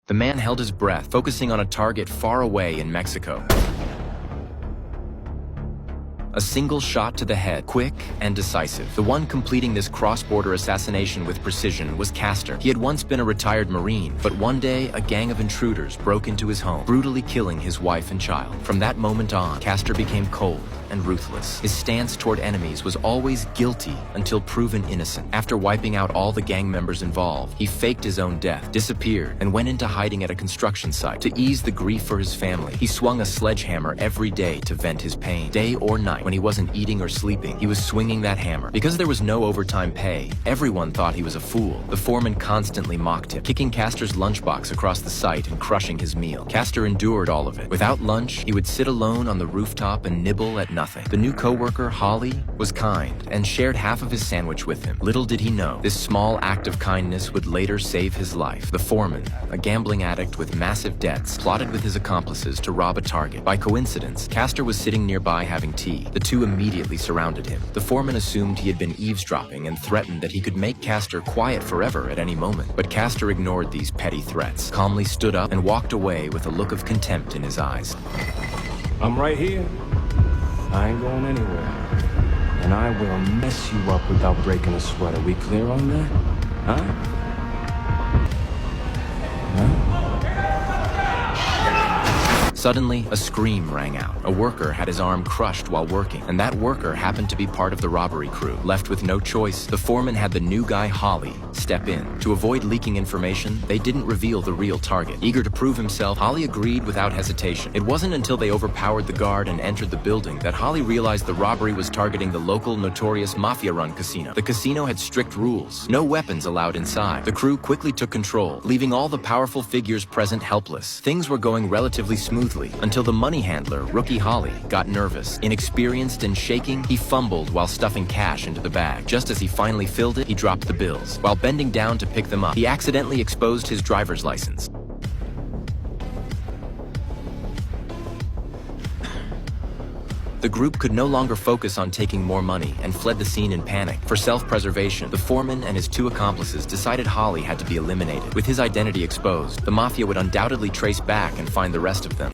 The man held his breath, focusing on a target far away in Mexico. A single shot to the head, quick and decisive. The one completing this cross-border assassination with precision was Castor. He had once been a retired Marine, but one day a gang of intruders broke into his home, brutally killing his wife and child. From that moment on, Castor became cold and ruthless. His stance toward enemies was always guilty until proven innocent. After wiping out all the gang members involved, he faked his own death, disappeared, and went into hiding at a construction site. To ease the grief for his family, he swung a sledgehammer every day to vent his pain. Day or night, when he wasn't eating or sleeping, he was swinging that hammer. Because there was no overtime pay, everyone thought he was a fool. The foreman constantly mocked him, kicking Castor's lunchbox across the site and crushing his meal. Castor endured all of it. Without lunch, he would sit alone on the rooftop and nibble at nothing. The new coworker, Holly, was kind and shared half of his sandwich with him. Little did he know, this small act of kindness would later save his life. The foreman, a gambling addict with massive debts, plotted with his accomplices to rob a target. By coincidence, Castor was sitting nearby having tea. The two immediately surrounded him. The foreman assumed he had been eavesdropping and threatened that he could make Castor quiet forever at any moment. But Castor ignored these petty threats, calmly stood up and walked away with a look of contempt in his eyes. I'm right here. I ain't going anywhere. And I will mess you up without breaking a sweat. Are we clear on that? Huh? Suddenly, a scream rang out. A worker had his arm crushed while working, and that worker happened to be part of the robbery crew. Left with no choice, the foreman had the new guy, Holly, step in. To avoid leaking information, they didn't reveal the real target. Eager to prove himself, Holly agreed without hesitation. It wasn't until they overpowered the guard and entered the building that Holly realized the robbery was targeting the local notorious mafia-run casino. The casino had strict rules, no weapons allowed inside. The crew quickly took control, leaving all the powerful figures present helpless. Things were going relatively smoothly until the money handler, Rookie Holly, got nervous. Inexperienced and shaking, he fumbled while stuffing cash into the bag. Just as he finally filled it, he dropped the bills. While bending down to pick them up, he accidentally exposed his driver's license. The group could no longer focus on taking more money and fled the scene in panic. For self-preservation, the foreman and his two accomplices decided Holly had to be eliminated. With his identity exposed, the mafia would undoubtedly trace back and find the rest of them.